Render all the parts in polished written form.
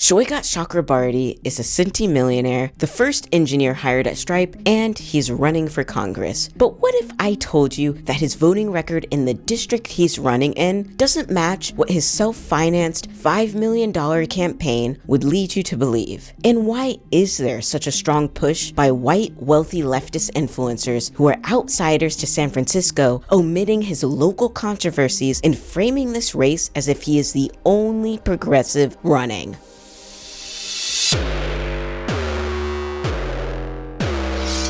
Saikat Chakrabarti is a centimillionaire, the first engineer hired at Stripe, and he's running for Congress. But what if I told you that his voting record in the district he's running in doesn't match what his self-financed $5 million campaign would lead you to believe? And why is there such a strong push by white, wealthy leftist influencers who are outsiders to San Francisco, omitting his local controversies and framing this race as if he is the only progressive running?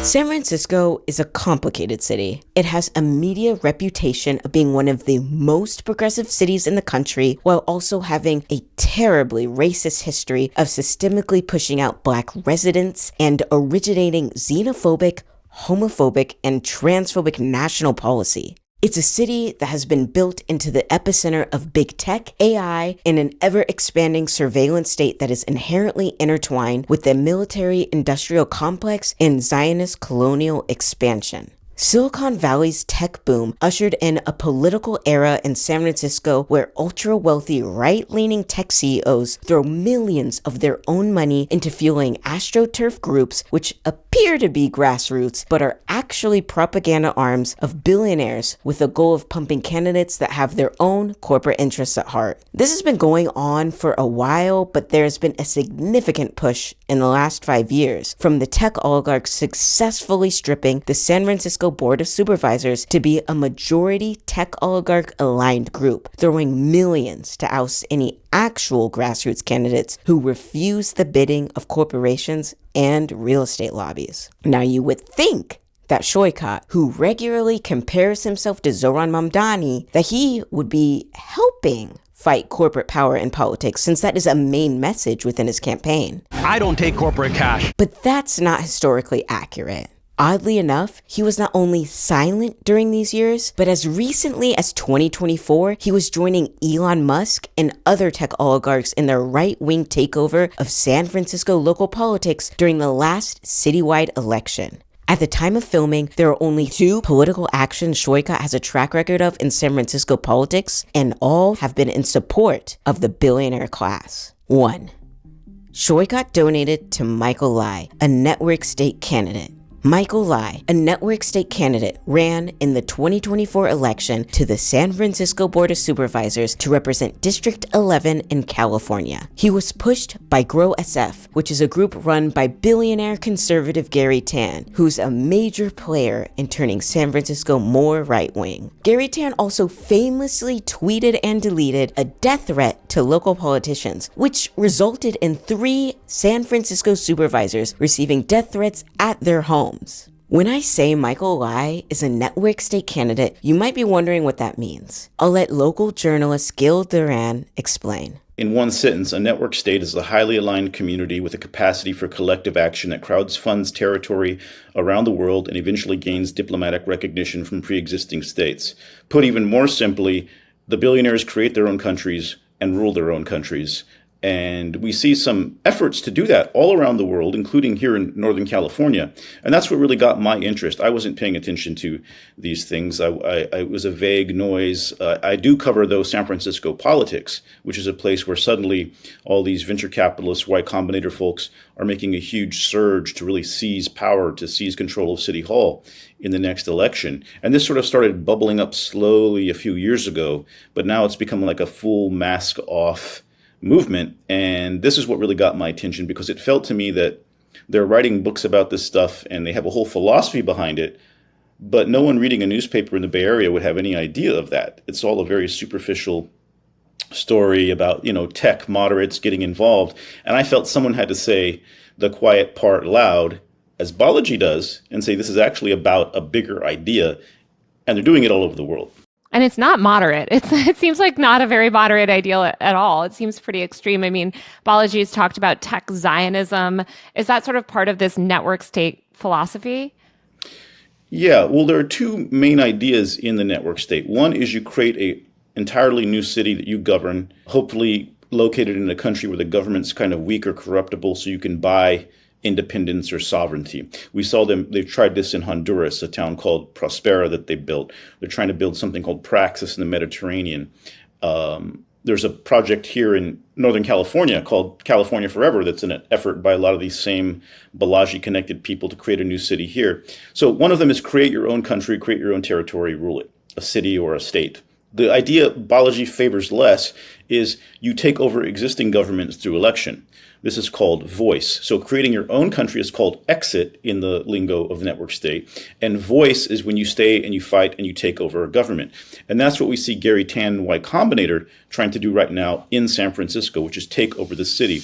San Francisco is a complicated city. It has a media reputation of being one of the most progressive cities in the country, while also having a terribly racist history of systemically pushing out Black residents and originating xenophobic, homophobic, and transphobic national policy. It's a city that has been built into the epicenter of big tech, AI, and an ever-expanding surveillance state that is inherently intertwined with the military-industrial complex and Zionist colonial expansion. Silicon Valley's tech boom ushered in a political era in San Francisco where ultra-wealthy right-leaning tech CEOs throw millions of their own money into fueling astroturf groups which appear to be grassroots but are actually propaganda arms of billionaires with the goal of pumping candidates that have their own corporate interests at heart. This has been going on for a while, but there's been a significant push in the last 5 years from the tech oligarchs successfully stripping the San Francisco Board of Supervisors to be a majority tech oligarch aligned group, throwing millions to oust any actual grassroots candidates who refuse the bidding of corporations and real estate lobbies. Now you would think that Saikat, who regularly compares himself to Zohran Mamdani, that he would be helping fight corporate power in politics, since that is a main message within his campaign. I don't take corporate cash. But that's not historically accurate. Oddly enough, he was not only silent during these years, but as recently as 2024, he was joining Elon Musk and other tech oligarchs in their right-wing takeover of San Francisco local politics during the last citywide election. At the time of filming, there are only 2 political actions Saikat has a track record of in San Francisco politics, and all have been in support of the billionaire class. 1. Saikat donated to Michael Lai, a network state candidate. Michael Lai, a network state candidate, ran in the 2024 election to the San Francisco Board of Supervisors to represent District 11 in California. He was pushed by Grow SF, which is a group run by billionaire conservative Garry Tan, who's a major player in turning San Francisco more right-wing. Garry Tan also famously tweeted and deleted a death threat to local politicians, which resulted in 3 San Francisco supervisors receiving death threats at their homes. When I say Michael Lai is a network state candidate, you might be wondering what that means. I'll let local journalist Gil Duran explain. In one sentence, a network state is a highly aligned community with a capacity for collective action that crowdfunds territory around the world and eventually gains diplomatic recognition from pre-existing states. Put even more simply, the billionaires create their own countries and rule their own countries. And we see some efforts to do that all around the world, including here in Northern California. And that's what really got my interest. I wasn't paying attention to these things. It was a vague noise. I do cover, though, San Francisco politics, which is a place where suddenly all these venture capitalists, Y Combinator folks are making a huge surge to really seize power, to seize control of City Hall in the next election. And this sort of started bubbling up slowly a few years ago, but now it's become like a full mask off movement. And this is what really got my attention, because it felt to me that they're writing books about this stuff and they have a whole philosophy behind it, but no one reading a newspaper in the Bay Area would have any idea of that. It's all a very superficial story about, tech moderates getting involved. And I felt someone had to say the quiet part loud, as Balaji does, and say this is actually about a bigger idea. And they're doing it all over the world. And it's not moderate. It seems like not a very moderate ideal at all. It seems pretty extreme. I mean, Balaji has talked about tech Zionism. Is that sort of part of this network state philosophy? Yeah, well, there are 2 main ideas in the network state. One is you create a entirely new city that you govern, hopefully located in a country where the government's kind of weak or corruptible, so you can buy independence or sovereignty. We saw they've tried this in Honduras, a town called Prospera that they built. They're trying to build something called Praxis in the Mediterranean. There's a project here in Northern California called California Forever that's an effort by a lot of these same Balaji-connected people to create a new city here. So one of them is create your own country, create your own territory, rule it, a city or a state. The idea Balaji favors less is you take over existing governments through election. This is called voice. So creating your own country is called exit in the lingo of network state. And voice is when you stay and you fight and you take over a government. And that's what we see Garry Tan and Y Combinator trying to do right now in San Francisco, which is take over the city.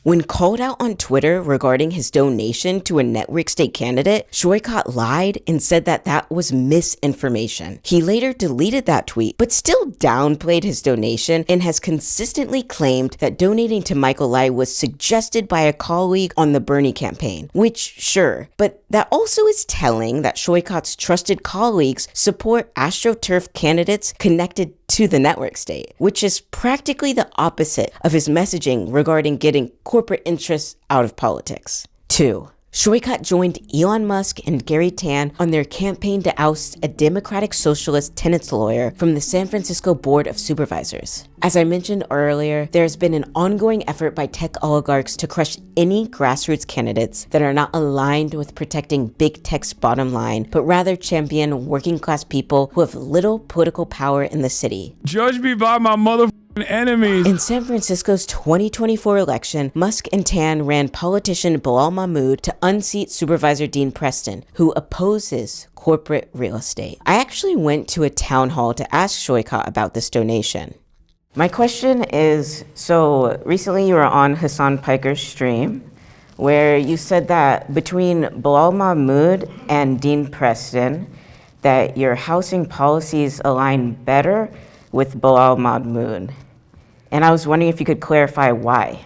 When called out on Twitter regarding his donation to a network state candidate, Saikat lied and said that that was misinformation. He later deleted that tweet, but still downplayed his donation and has consistently claimed that donating to Michael Lai was suggested by a colleague on the Bernie campaign, which, sure, but that also is telling that Saikat's trusted colleagues support AstroTurf candidates connected to the network state, which is practically the opposite of his messaging regarding getting corporate interests out of politics. 2. Saikat joined Elon Musk and Garry Tan on their campaign to oust a Democratic Socialist tenants lawyer from the San Francisco Board of Supervisors. As I mentioned earlier, there has been an ongoing effort by tech oligarchs to crush any grassroots candidates that are not aligned with protecting big tech's bottom line, but rather champion working class people who have little political power in the city. Judge me by my mother enemies. In San Francisco's 2024 election, Musk and Tan ran politician Bilal Mahmood to unseat Supervisor Dean Preston, who opposes corporate real estate. I actually went to a town hall to ask Saikat about this donation. My question is, so recently you were on Hasan Piker's stream, where you said that between Bilal Mahmood and Dean Preston, that your housing policies align better with Bilal Mahmood. And I was wondering if you could clarify why.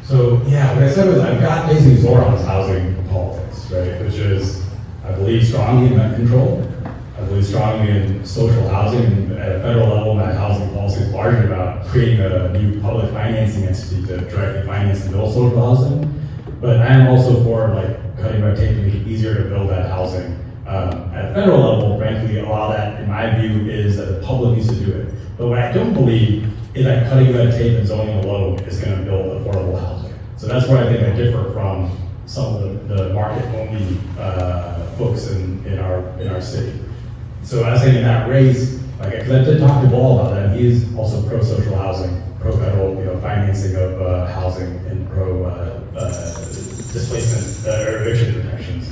So yeah, what I said was I've got basically Zoran's housing politics, right? Which is, I believe strongly in rent control. I believe strongly in social housing, and at a federal level, my housing policy is largely about creating a new public financing entity to directly finance and build social housing. But I am also for cutting red tape to make it easier to build that housing. At a federal level, frankly, a lot of that, in my view, is that the public needs to do it. But what I don't believe is that cutting red tape and zoning alone is going to build affordable housing. So that's where I think I differ from some of the market-only folks in our city. So I was saying in that race, because I did talk to Bilal about that, and he is also pro-social housing, pro-federal financing of housing, and pro-displacement or eviction protections.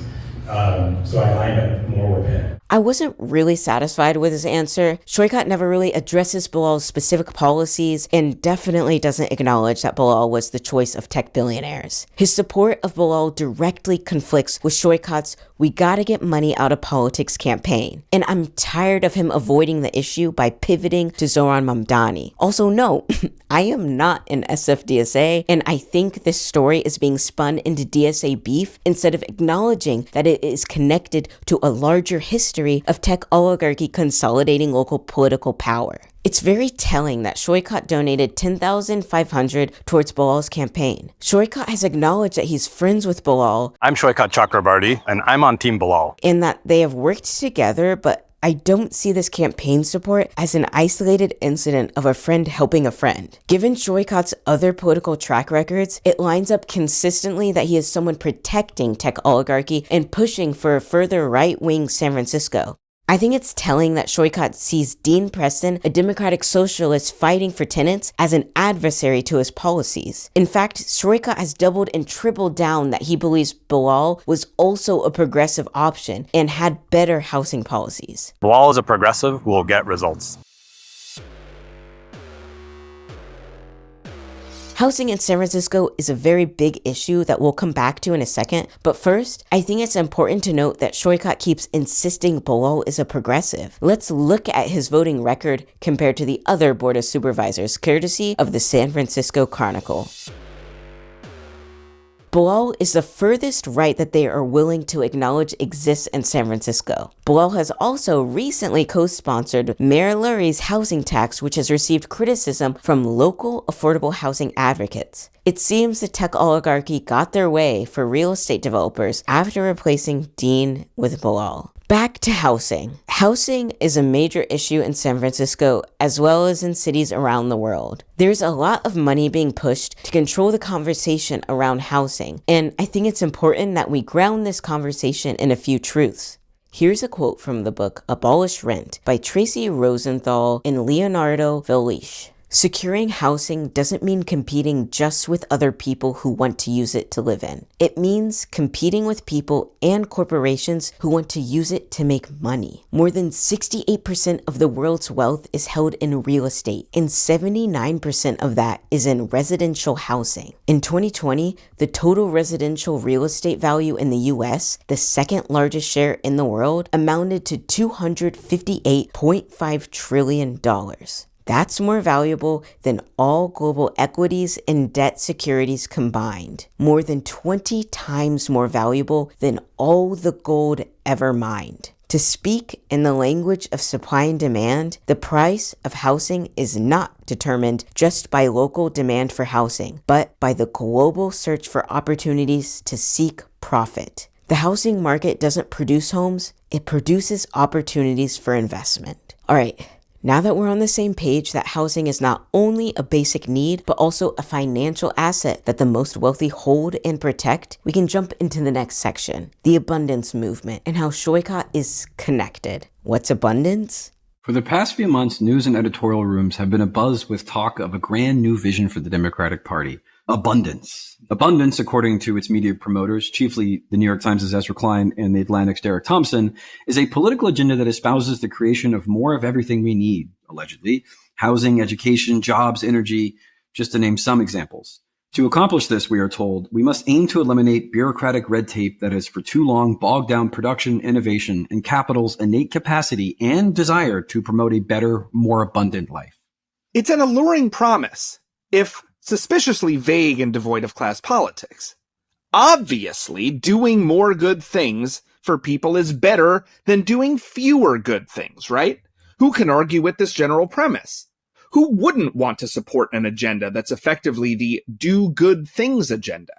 So I lined up more with him. I wasn't really satisfied with his answer. Saikat never really addresses Bilal's specific policies and definitely doesn't acknowledge that Bilal was the choice of tech billionaires. His support of Bilal directly conflicts with Saikat's "we gotta get money out of politics" campaign. And I'm tired of him avoiding the issue by pivoting to Zoran Mamdani. Also no, I am not an SFDSA, and I think this story is being spun into DSA beef instead of acknowledging that it is connected to a larger history of tech oligarchy consolidating local political power. It's very telling that Saikat donated $10,500 towards Bilal's campaign. Saikat has acknowledged that he's friends with Bilal. I'm Saikat Chakrabarti, and I'm on Team Bilal. And that they have worked together, but I don't see this campaign support as an isolated incident of a friend helping a friend. Given Saikat's other political track records, it lines up consistently that he is someone protecting tech oligarchy and pushing for a further right-wing San Francisco. I think it's telling that Saikat sees Dean Preston, a Democratic Socialist fighting for tenants, as an adversary to his policies. In fact, Saikat has doubled and tripled down that he believes Bilal was also a progressive option and had better housing policies. Bilal is a progressive who will get results. Housing in San Francisco is a very big issue that we'll come back to in a second, but first, I think it's important to note that Saikat keeps insisting Bilal is a progressive. Let's look at his voting record compared to the other Board of Supervisors, courtesy of the San Francisco Chronicle. Bilal is the furthest right that they are willing to acknowledge exists in San Francisco. Bilal has also recently co-sponsored Mayor Lurie's housing tax, which has received criticism from local affordable housing advocates. It seems the tech oligarchy got their way for real estate developers after replacing Dean with Bilal. Back to housing. Housing is a major issue in San Francisco as well as in cities around the world. There's a lot of money being pushed to control the conversation around housing, and I think it's important that we ground this conversation in a few truths. Here's a quote from the book Abolish Rent by Tracy Rosenthal and Leonardo Velish. Securing housing doesn't mean competing just with other people who want to use it to live in. It means competing with people and corporations who want to use it to make money. More than 68% of the world's wealth is held in real estate, and 79% of that is in residential housing. In 2020, the total residential real estate value in the US, the second largest share in the world, amounted to $258.5 trillion. That's more valuable than all global equities and debt securities combined. More than 20 times more valuable than all the gold ever mined. To speak in the language of supply and demand, the price of housing is not determined just by local demand for housing, but by the global search for opportunities to seek profit. The housing market doesn't produce homes, it produces opportunities for investment. All right. Now that we're on the same page that housing is not only a basic need, but also a financial asset that the most wealthy hold and protect, we can jump into the next section, the abundance movement and how Saikat is connected. What's abundance? For the past few months, news and editorial rooms have been abuzz with talk of a grand new vision for the Democratic Party. Abundance. Abundance, according to its media promoters, chiefly the New York Times' Ezra Klein and the Atlantic's Derek Thompson, is a political agenda that espouses the creation of more of everything we need, allegedly. Housing, education, jobs, energy, just to name some examples. To accomplish this, we are told, we must aim to eliminate bureaucratic red tape that has for too long bogged down production, innovation, and capital's innate capacity and desire to promote a better, more abundant life. It's an alluring promise, if suspiciously vague and devoid of class politics. Obviously, doing more good things for people is better than doing fewer good things, right? Who can argue with this general premise? Who wouldn't want to support an agenda that's effectively the do good things agenda?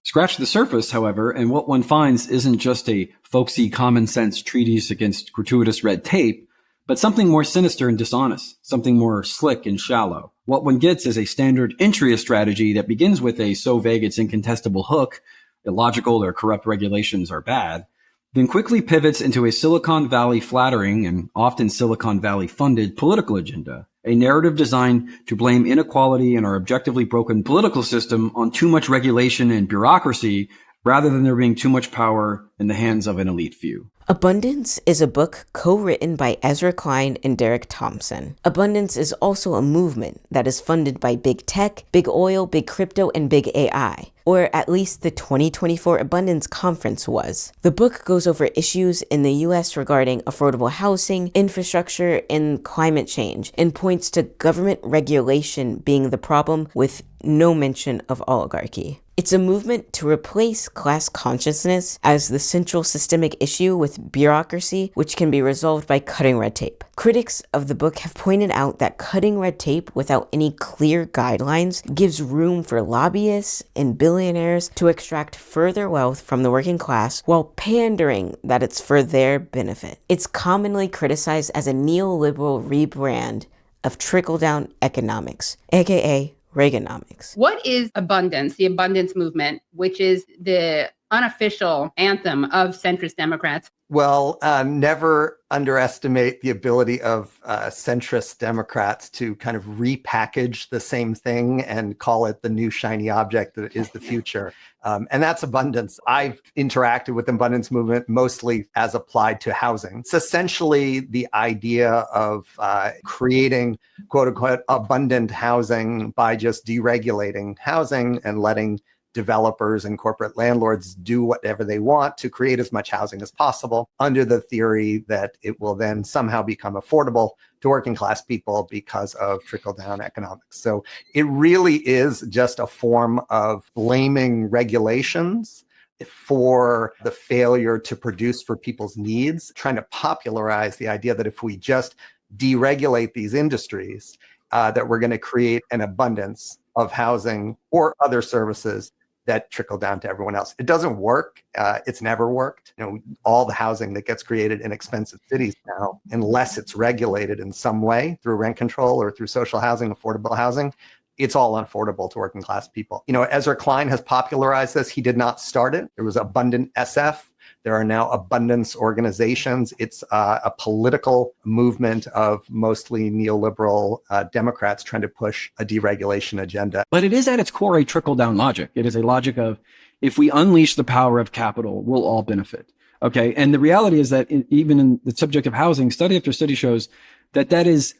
Scratch the surface, however, and what one finds isn't just a folksy common sense treatise against gratuitous red tape, but something more sinister and dishonest, something more slick and shallow. What one gets is a standard entry strategy that begins with a so vague it's incontestable hook, illogical or corrupt regulations are bad, then quickly pivots into a Silicon Valley flattering and often Silicon Valley funded political agenda, a narrative designed to blame inequality in our objectively broken political system on too much regulation and bureaucracy rather than there being too much power in the hands of an elite few. Abundance is a book co-written by Ezra Klein and Derek Thompson. Abundance is also a movement that is funded by big tech, big oil, big crypto, and big AI, or at least the 2024 Abundance Conference was. The book goes over issues in the US regarding affordable housing, infrastructure, and climate change, and points to government regulation being the problem with no mention of oligarchy. It's a movement to replace class consciousness as the central systemic issue with bureaucracy, which can be resolved by cutting red tape. Critics of the book have pointed out that cutting red tape without any clear guidelines gives room for lobbyists and billionaires to extract further wealth from the working class while pandering that it's for their benefit. It's commonly criticized as a neoliberal rebrand of trickle-down economics, aka Reaganomics. What is abundance, the abundance movement, which is the unofficial anthem of centrist Democrats? Well, never underestimate the ability of centrist Democrats to kind of repackage the same thing and call it the new shiny object that is the future. And that's abundance. I've interacted with the abundance movement mostly as applied to housing. It's essentially the idea of creating, quote unquote, abundant housing by just deregulating housing and letting developers and corporate landlords do whatever they want to create as much housing as possible under the theory that it will then somehow become affordable to working class people because of trickle-down economics. So it really is just a form of blaming regulations for the failure to produce for people's needs, trying to popularize the idea that if we just deregulate these industries, that we're going to create an abundance of housing or other services that trickle down to everyone else. It doesn't work. It's never worked. All the housing that gets created in expensive cities now, unless it's regulated in some way through rent control or through social housing, affordable housing, it's all unaffordable to working class people. Ezra Klein has popularized this. He did not start it. There was Abundant SF. There are now abundance organizations. It's a political movement of mostly neoliberal Democrats trying to push a deregulation agenda. But it is at its core a trickle-down logic. It is a logic of, if we unleash the power of capital, we'll all benefit. Okay, and the reality is that even in the subject of housing, study after study shows that is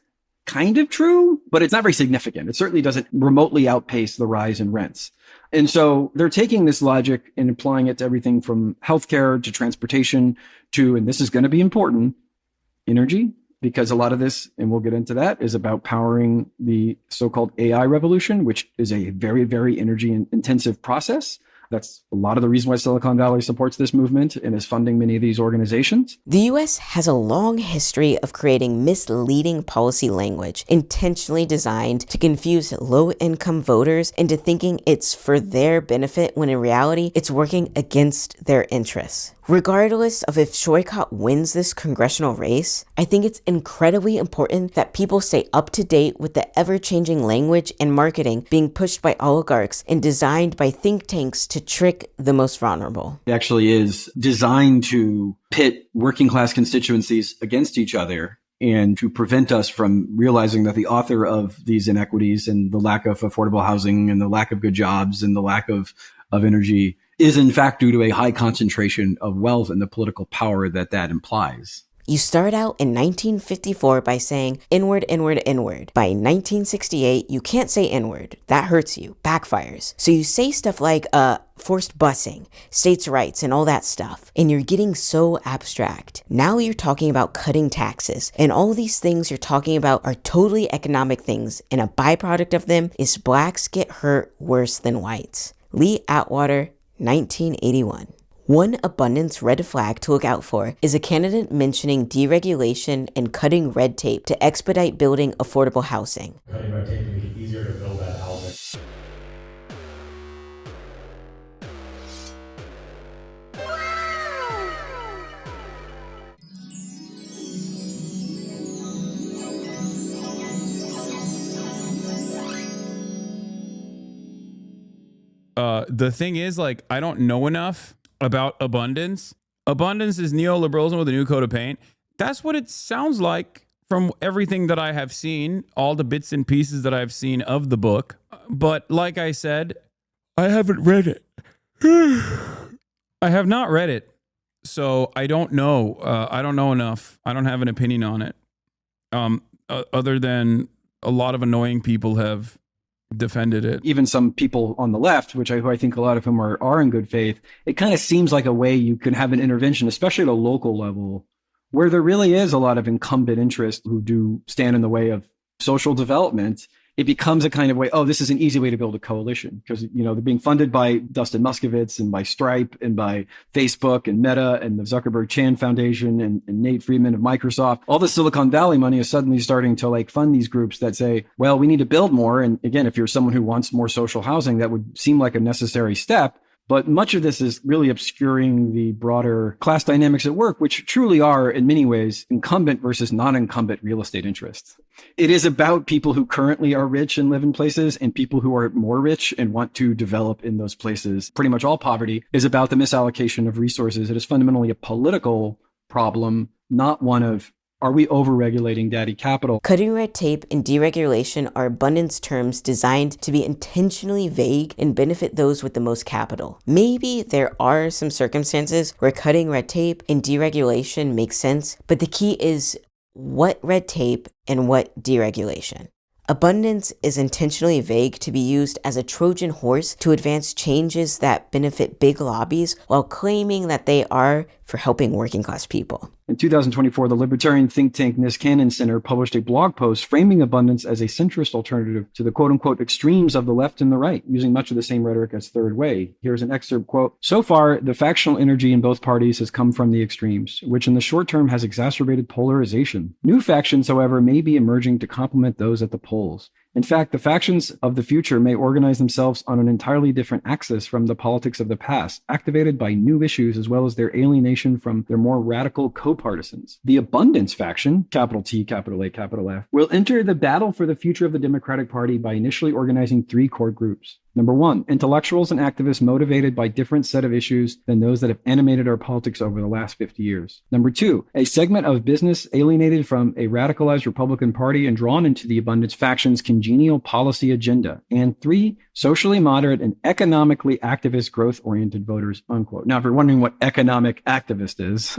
kind of true, but it's not very significant. It certainly doesn't remotely outpace the rise in rents. And so they're taking this logic and applying it to everything from healthcare to transportation to, and this is going to be important, energy, because a lot of this, and we'll get into that, is about powering the so-called AI revolution, which is a very, very energy intensive process. That's a lot of the reason why Silicon Valley supports this movement and is funding many of these organizations. The US has a long history of creating misleading policy language intentionally designed to confuse low-income voters into thinking it's for their benefit when in reality it's working against their interests. Regardless of if Saikat wins this congressional race, I think it's incredibly important that people stay up to date with the ever-changing language and marketing being pushed by oligarchs and designed by think tanks to trick the most vulnerable. It actually is designed to pit working class constituencies against each other and to prevent us from realizing that the author of these inequities and the lack of affordable housing and the lack of good jobs and the lack of energy is in fact due to a high concentration of wealth and the political power that implies. You start out in 1954 by saying inward, inward, inward. By 1968, you can't say inward. That hurts you, backfires. So you say stuff like forced busing, states' rights, and all that stuff. And you're getting so abstract. Now you're talking about cutting taxes. And all these things you're talking about are totally economic things. And a byproduct of them is blacks get hurt worse than whites. Lee Atwater, 1981. One abundance red flag to look out for is a candidate mentioning deregulation and cutting red tape to expedite building affordable housing. Cutting red tape to make it easier to build that housing. The thing is, I don't know enough about abundance. Abundance is neoliberalism with a new coat of paint. That's what it sounds like from everything that I have seen, all the bits and pieces that I've seen of the book. But like I said, I haven't read it. I have not read it. So I don't know. I don't know enough. I don't have an opinion on it. Other than a lot of annoying people have defended it. Even some people on the left, who I think a lot of whom are in good faith, it kind of seems like a way you can have an intervention, especially at a local level, where there really is a lot of incumbent interest who do stand in the way of social development. It becomes a kind of way, this is an easy way to build a coalition because, they're being funded by Dustin Moskovitz and by Stripe and by Facebook and Meta and the Zuckerberg Chan Foundation and Nate Friedman of Microsoft. All the Silicon Valley money is suddenly starting to fund these groups that say, well, we need to build more. And again, if you're someone who wants more social housing, that would seem like a necessary step. But much of this is really obscuring the broader class dynamics at work, which truly are, in many ways, incumbent versus non-incumbent real estate interests. It is about people who currently are rich and live in places and people who are more rich and want to develop in those places. Pretty much all poverty is about the misallocation of resources. It is fundamentally a political problem, not one of, are we overregulating daddy capital? Cutting red tape and deregulation are abundance terms designed to be intentionally vague and benefit those with the most capital. Maybe there are some circumstances where cutting red tape and deregulation makes sense, but the key is what red tape and what deregulation. Abundance is intentionally vague to be used as a Trojan horse to advance changes that benefit big lobbies while claiming that they are for helping working class people. In 2024, the libertarian think tank Niskanen Center published a blog post framing abundance as a centrist alternative to the quote-unquote extremes of the left and the right, using much of the same rhetoric as Third Way. Here's an excerpt, quote, "So far, the factional energy in both parties has come from the extremes, which in the short term has exacerbated polarization. New factions, however, may be emerging to complement those at the polls. In fact, the factions of the future may organize themselves on an entirely different axis from the politics of the past, activated by new issues as well as their alienation from their more radical co-partisans. The abundance faction, capital T, capital A, capital F, will enter the battle for the future of the Democratic Party by initially organizing 3 core groups. Number 1, intellectuals and activists motivated by different set of issues than those that have animated our politics over the last 50 years. Number 2, a segment of business alienated from a radicalized Republican Party and drawn into the abundance faction's congenial policy agenda. And 3, socially moderate and economically activist growth-oriented voters, unquote. Now, if you're wondering what economic activist is,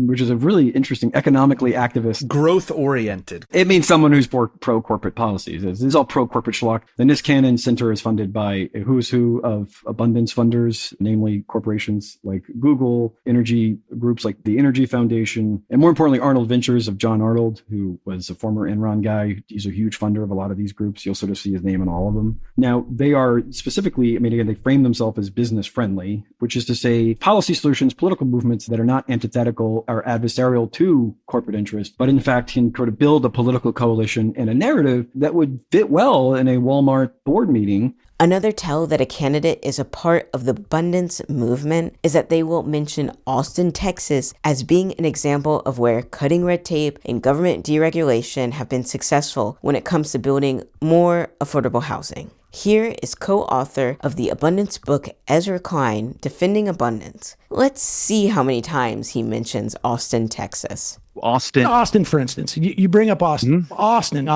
which is a really interesting economically activist. Growth-oriented. It means someone who's for pro-corporate policies. This is all pro-corporate schlock. The Niskanen Center is funded by a who's who of abundance funders, namely corporations like Google, energy groups like the Energy Foundation, and more importantly, Arnold Ventures of John Arnold, who was a former Enron guy. He's a huge funder of a lot of these groups. You'll sort of see his name in all of them. Now, they are specifically, again, they frame themselves as business friendly, which is to say policy solutions, political movements that are not antithetical or adversarial to corporate interest, but in fact can sort of build a political coalition and a narrative that would fit well in a Walmart board meeting. Another tell that a candidate is a part of the abundance movement is that they will mention Austin, Texas as being an example of where cutting red tape and government deregulation have been successful when it comes to building more affordable housing. Here is co-author of the abundance book, Ezra Klein, defending abundance. Let's see how many times he mentions Austin, Texas. Austin, for instance. You bring up Austin. Mm-hmm. Austin.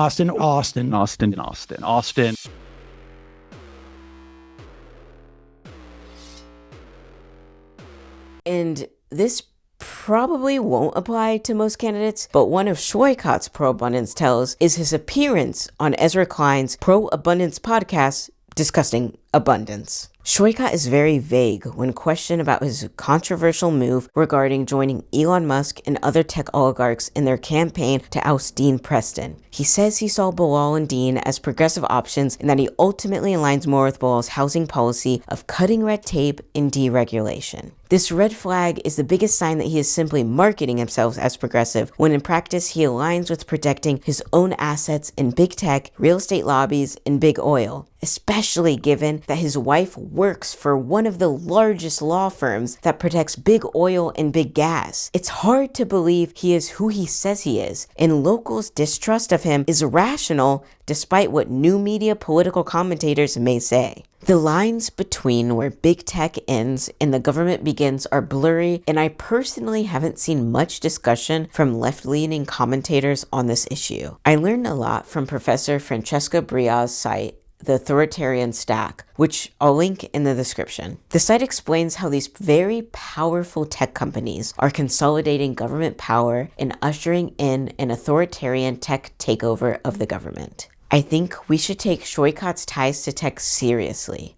And this probably won't apply to most candidates, but one of Saikat's pro-abundance tells is his appearance on Ezra Klein's pro-abundance podcast discussing abundance. Saikat is very vague when questioned about his controversial move regarding joining Elon Musk and other tech oligarchs in their campaign to oust Dean Preston. He says he saw Bilal and Dean as progressive options and that he ultimately aligns more with Bilal's housing policy of cutting red tape and deregulation. This red flag is the biggest sign that he is simply marketing himself as progressive, when in practice he aligns with protecting his own assets in big tech, real estate lobbies, and big oil, especially given that his wife works for one of the largest law firms that protects big oil and big gas. It's hard to believe he is who he says he is, and locals' distrust of him is rational despite what new media political commentators may say. The lines between where big tech ends and the government begins are blurry, and I personally haven't seen much discussion from left-leaning commentators on this issue. I learned a lot from Professor Francesca Bria's site, The Authoritarian Stack, which I'll link in the description. The site explains how these very powerful tech companies are consolidating government power and ushering in an authoritarian tech takeover of the government. I think we should take Saikat's ties to tech seriously,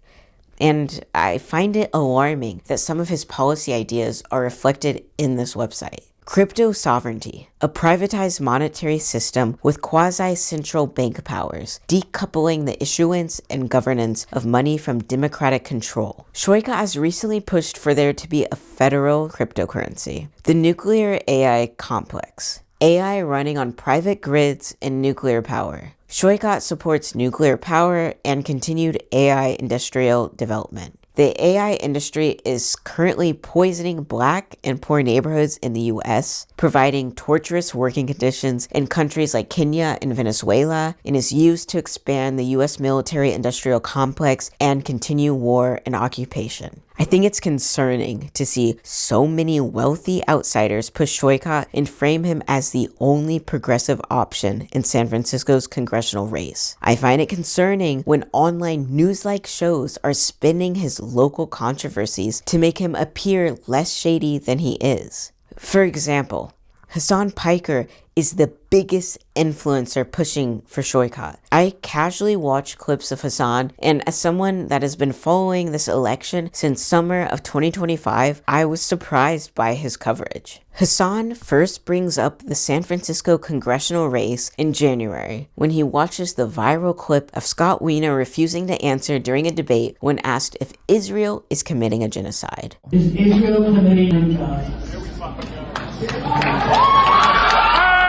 and I find it alarming that some of his policy ideas are reflected in this website. Crypto sovereignty, a privatized monetary system with quasi-central bank powers, decoupling the issuance and governance of money from democratic control. Saikat has recently pushed for there to be a federal cryptocurrency, the nuclear AI complex, AI running on private grids and nuclear power. Saikat supports nuclear power and continued AI industrial development. The AI industry is currently poisoning Black and poor neighborhoods in the US, providing torturous working conditions in countries like Kenya and Venezuela, and is used to expand the US military-industrial complex and continue war and occupation. I think it's concerning to see so many wealthy outsiders push Saikat and frame him as the only progressive option in San Francisco's congressional race. I find it concerning when online news-like shows are spinning his local controversies to make him appear less shady than he is. For example, Hasan Piker is the biggest influencer pushing for Saikat. I casually watch clips of Hasan, and as someone that has been following this election since summer of 2025, I was surprised by his coverage. Hasan first brings up the San Francisco congressional race in January when he watches the viral clip of Scott Wiener refusing to answer during a debate when asked if Israel is committing a genocide. Is Israel committing genocide?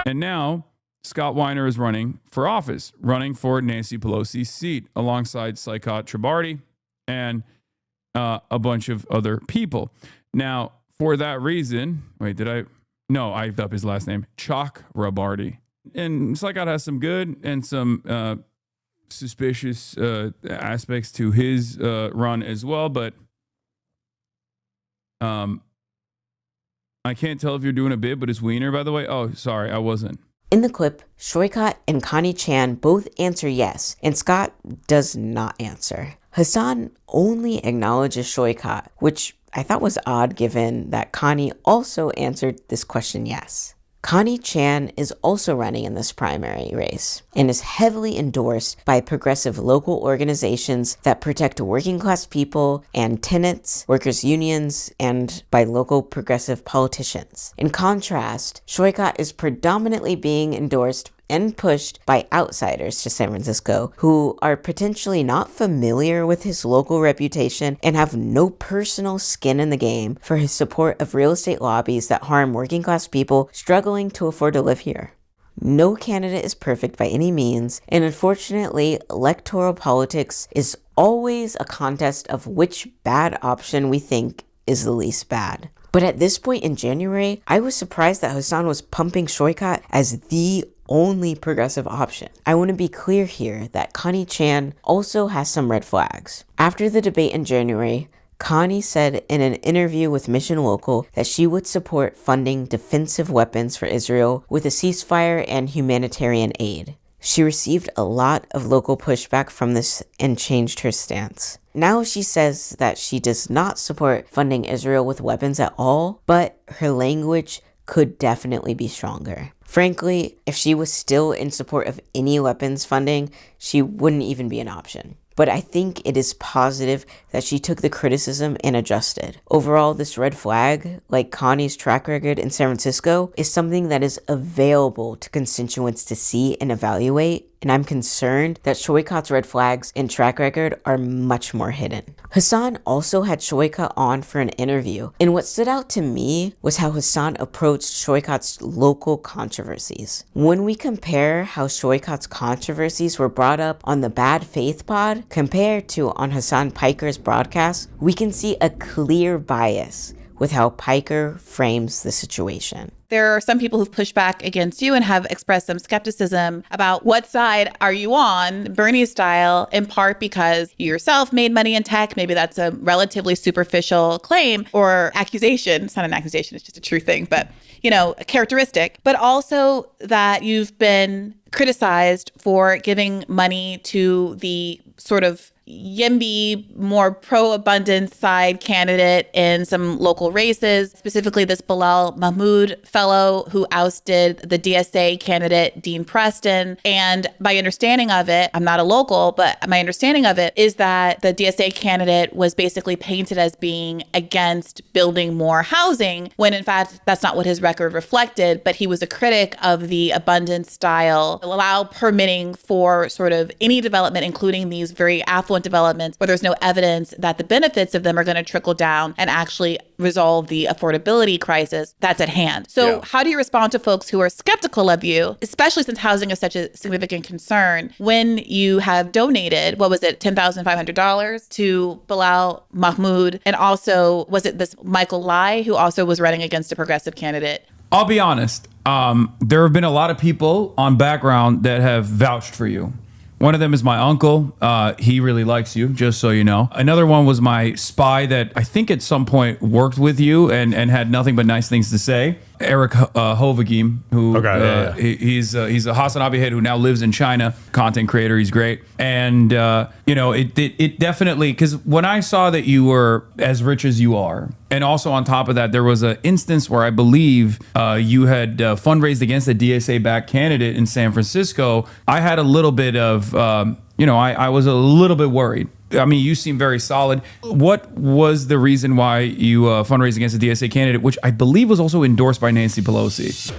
And now Scott Wiener is running for office, running for Nancy Pelosi's seat alongside Saikat Chakrabarti and a bunch of other people. Now, for that reason, I hyped up his last name, Chakrabarti. And Saikat has some good and some suspicious aspects to his run as well, but I can't tell if you're doing a bit, but it's Wiener, by the way. Oh, sorry, I wasn't. In the clip, Saikat and Connie Chan both answer yes, and Scott does not answer. Hasan only acknowledges Saikat, which I thought was odd given that Connie also answered this question yes. Connie Chan is also running in this primary race and is heavily endorsed by progressive local organizations that protect working class people and tenants, workers' unions, and by local progressive politicians. In contrast, Saikat is predominantly being endorsed and pushed by outsiders to San Francisco who are potentially not familiar with his local reputation and have no personal skin in the game for his support of real estate lobbies that harm working class people struggling to afford to live here. No candidate is perfect by any means, and unfortunately, electoral politics is always a contest of which bad option we think is the least bad. But at this point in January, I was surprised that Hasan was pumping Saikat as the only progressive option. I want to be clear here that Connie Chan also has some red flags. After the debate in January, Connie said in an interview with Mission Local that she would support funding defensive weapons for Israel with a ceasefire and humanitarian aid. She received a lot of local pushback from this and changed her stance. Now she says that she does not support funding Israel with weapons at all, but her language could definitely be stronger. Frankly, if she was still in support of any weapons funding, she wouldn't even be an option. But I think it is positive that she took the criticism and adjusted. Overall, this red flag, like Connie's track record in San Francisco, is something that is available to constituents to see and evaluate, and I'm concerned that Saikat's red flags and track record are much more hidden. Hasan also had Saikat on for an interview, and what stood out to me was how Hasan approached Saikat's local controversies. When we compare how Saikat's controversies were brought up on the Bad Faith pod compared to on Hasan Piker's broadcast, we can see a clear bias with how Piker frames the situation. There are some people who've pushed back against you and have expressed some skepticism about what side are you on, Bernie style, in part because you yourself made money in tech. Maybe that's a relatively superficial claim or accusation. It's not an accusation, it's just a true thing, but a characteristic. But also that you've been criticized for giving money to the sort of YIMBY, more pro-abundance side candidate in some local races, specifically this Bilal Mahmoud fellow who ousted the DSA candidate, Dean Preston. And my understanding of it, I'm not a local, but my understanding of it is that the DSA candidate was basically painted as being against building more housing, when in fact, that's not what his record reflected, but he was a critic of the abundance style, allow permitting for sort of any development, including these very affluent developments where there's no evidence that the benefits of them are going to trickle down and actually resolve the affordability crisis that's at hand. So how do you respond to folks who are skeptical of you, especially since housing is such a significant concern, when you have donated, what was it, $10,500 to Bilal Mahmoud? And also, was it this Michael Lai, who also was running against a progressive candidate? I'll be honest. There have been a lot of people on background that have vouched for you. One of them is my uncle. He really likes you, just so you know. Another one was my spy that I think at some point worked with you and had nothing but nice things to say. Eric Hovagim, who he's a Hasan Abihid who now lives in China, content creator. He's great. And, it definitely, because when I saw that you were as rich as you are, and also on top of that, there was an instance where I believe you had fundraised against a DSA-backed candidate in San Francisco. I had a little bit of, I was a little bit worried. I mean, you seem very solid. What was the reason why you fundraised against a DSA candidate, which I believe was also endorsed by Nancy Pelosi?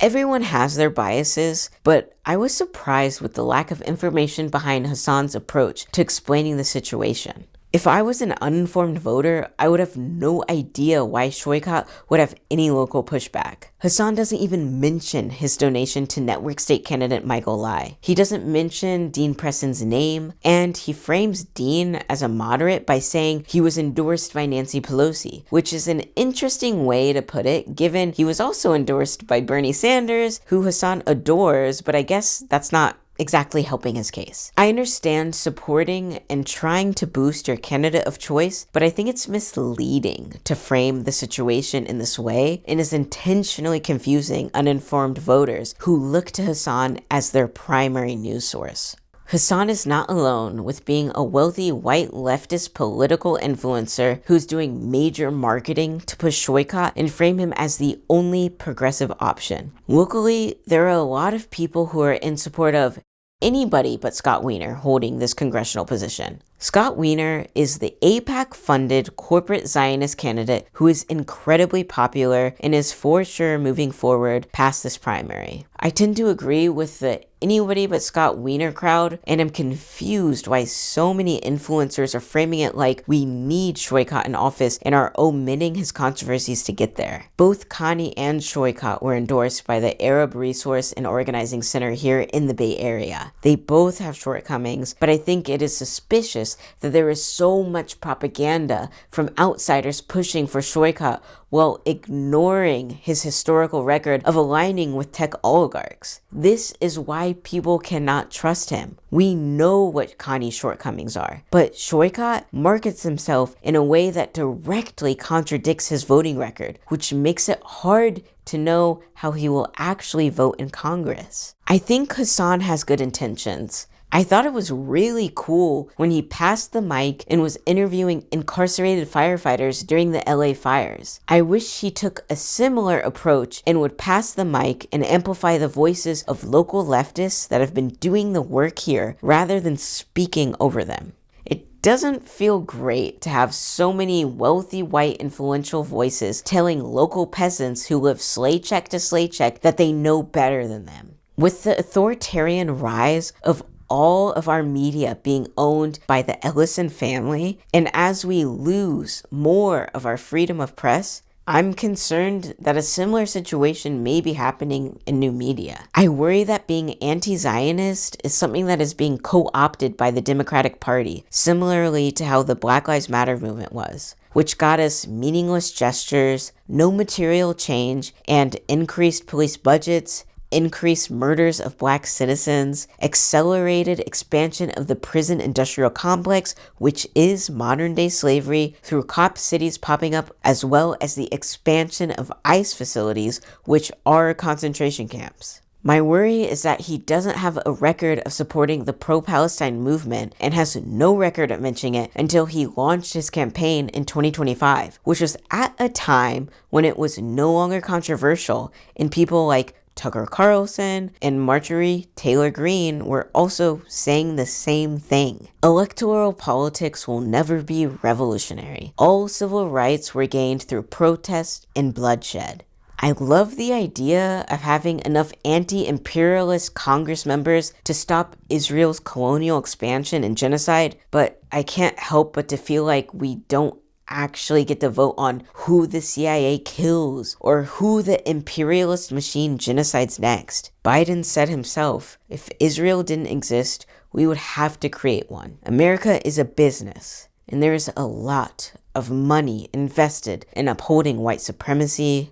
Everyone has their biases, but I was surprised with the lack of information behind Hasan's approach to explaining the situation. If I was an uninformed voter, I would have no idea why Saikat would have any local pushback. Hasan doesn't even mention his donation to network state candidate Michael Lai. He doesn't mention Dean Preston's name, and he frames Dean as a moderate by saying he was endorsed by Nancy Pelosi, which is an interesting way to put it, given he was also endorsed by Bernie Sanders, who Hasan adores, but I guess that's not exactly helping his case. I understand supporting and trying to boost your candidate of choice, but I think it's misleading to frame the situation in this way and is intentionally confusing uninformed voters who look to Hasan as their primary news source. Hasan is not alone with being a wealthy white leftist political influencer who's doing major marketing to push Saikat and frame him as the only progressive option. Locally, there are a lot of people who are in support of anybody but Scott Wiener holding this congressional position. Scott Wiener is the AIPAC-funded corporate Zionist candidate who is incredibly popular and is for sure moving forward past this primary. I tend to agree with the anybody but Scott Wiener crowd, and I'm confused why so many influencers are framing it like we need Saikat in office and are omitting his controversies to get there. Both Connie and Saikat were endorsed by the Arab Resource and Organizing Center here in the Bay Area. They both have shortcomings, but I think it is suspicious that there is so much propaganda from outsiders pushing for Saikat while ignoring his historical record of aligning with tech oligarchs. This is why people cannot trust him. We know what Connie's shortcomings are, but Saikat markets himself in a way that directly contradicts his voting record, which makes it hard to know how he will actually vote in Congress. I think Hasan has good intentions. I thought it was really cool when he passed the mic and was interviewing incarcerated firefighters during the LA fires. I wish he took a similar approach and would pass the mic and amplify the voices of local leftists that have been doing the work here rather than speaking over them. It doesn't feel great to have so many wealthy white influential voices telling local peasants who live slay check to slay check that they know better than them. With the authoritarian rise of all of our media being owned by the Ellison family, and as we lose more of our freedom of press, I'm concerned that a similar situation may be happening in new media. I worry that being anti-Zionist is something that is being co-opted by the Democratic Party, similarly to how the Black Lives Matter movement was, which got us meaningless gestures, no material change, and increased police budgets, increased murders of Black citizens, accelerated expansion of the prison industrial complex, which is modern-day slavery, through cop cities popping up, as well as the expansion of ICE facilities, which are concentration camps. My worry is that he doesn't have a record of supporting the pro-Palestine movement and has no record of mentioning it until he launched his campaign in 2025, which was at a time when it was no longer controversial and people like Tucker Carlson and Marjorie Taylor Greene were also saying the same thing. Electoral politics will never be revolutionary. All civil rights were gained through protest and bloodshed. I love the idea of having enough anti-imperialist Congress members to stop Israel's colonial expansion and genocide, but I can't help but to feel like we don't actually get to vote on who the CIA kills or who the imperialist machine genocides next. Biden said himself, if Israel didn't exist, we would have to create one. America is a business, and there is a lot of money invested in upholding white supremacy,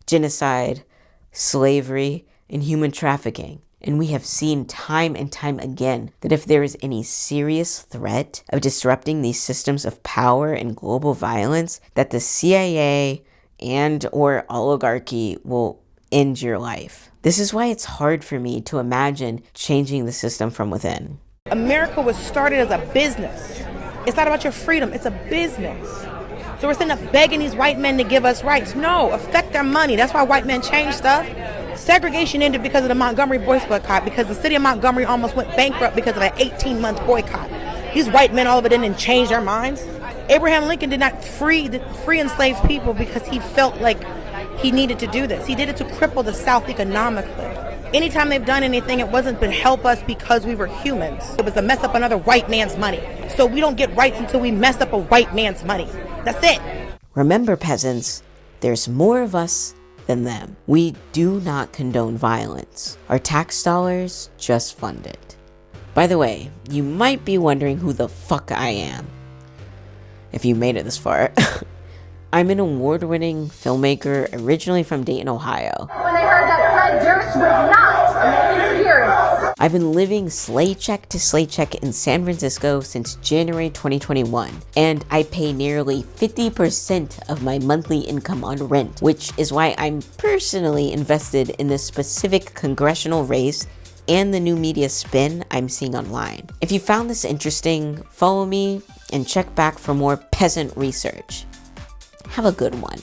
genocide, slavery, and human trafficking. And we have seen time and time again that if there is any serious threat of disrupting these systems of power and global violence, that the CIA and or oligarchy will end your life. This is why it's hard for me to imagine changing the system from within. America was started as a business. It's not about your freedom, it's a business. So we're sitting up begging these white men to give us rights. No, affect their money. That's why white men change stuff. Segregation ended because of the Montgomery boycott boycott, because the city of Montgomery almost went bankrupt because of an 18-month boycott. These white men all of a sudden didn't change their minds. Abraham Lincoln did not free enslaved people because he felt like he needed to do this. He did it to cripple the South economically. Anytime they've done anything, it wasn't to help us because we were humans. It was to mess up another white man's money. So we don't get rights until we mess up a white man's money. That's it. Remember, peasants, there's more of us than them. We do not condone violence. Our tax dollars just fund it. By the way, you might be wondering who the fuck I am, if you made it this far. I'm an award-winning filmmaker originally from Dayton, Ohio. When they heard that Fred Durst would not make an appearance. I've been living slay check to slay check in San Francisco since January 2021, and I pay nearly 50% of my monthly income on rent, which is why I'm personally invested in this specific congressional race and the new media spin I'm seeing online. If you found this interesting, follow me and check back for more peasant research. Have a good one.